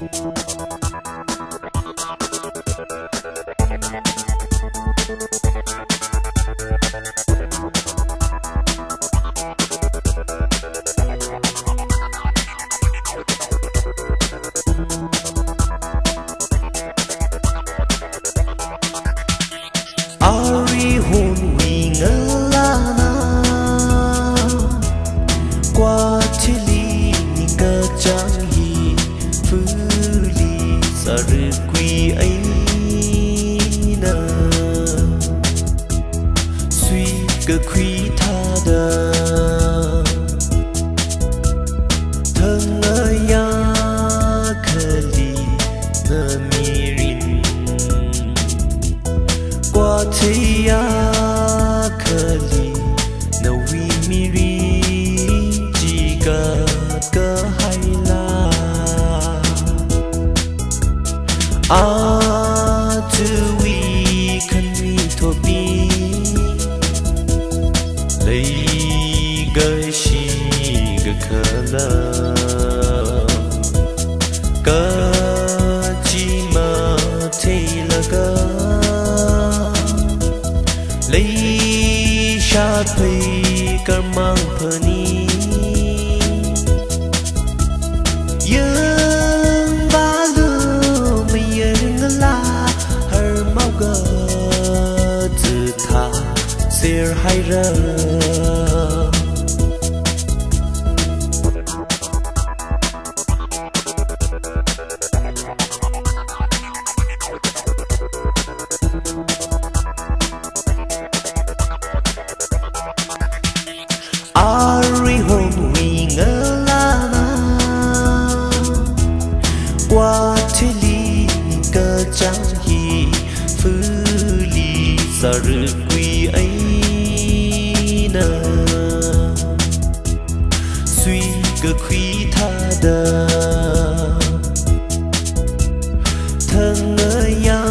Ari hôn huy ngỡ lana qua thế li ngỡ chẳng hi phứ li sa rư quy ấy nơ suy cơ quy tha đờ thân ơi ya khali nơ mirin qua thế ya khali na vi miri chỉ cơ hay là tu vi kan vi thô bi lấy gơi shi gơ khala cơ chỉ mà thấy là cơ lấy sát phây cả mang phani dương ba lưu mây dương la har mau gờ từ tha sir hay rơ Ari hôn huy ngỡ lana qua thế li cơ chẳng hi phứ li sa rư quy ấy nơ suy cơ quy tha đờ thân ơi ya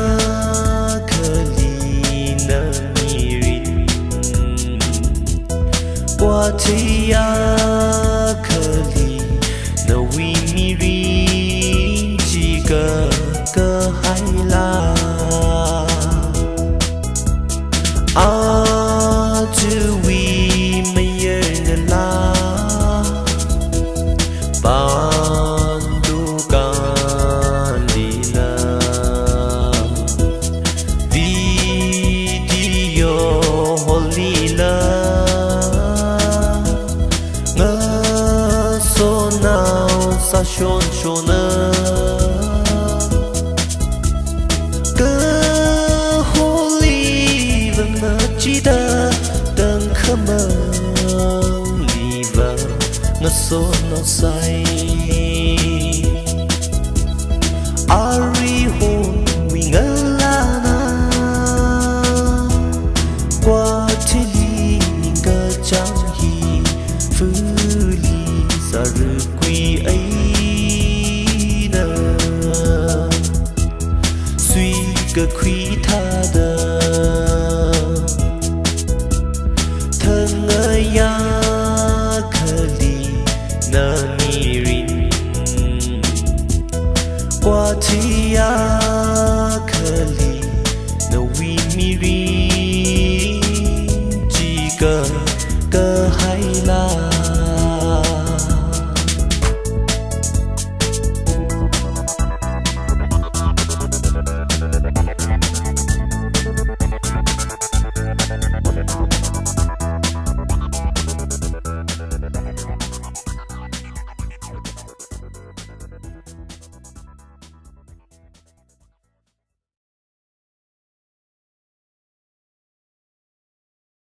khali nơ mirin qua thế ya khali na vi miri chỉ cơ hay là tu vi mây la bandu kandila video holila so nào sa shon shona cơ holy vâng mơ chỉ đa từng khâm mơ li vâng ngơ so nó say Ari hôn huy ngỡ lana qua thế li ngơ chẳng hi phứ li sa rư quy ấy nơ suy cơ quy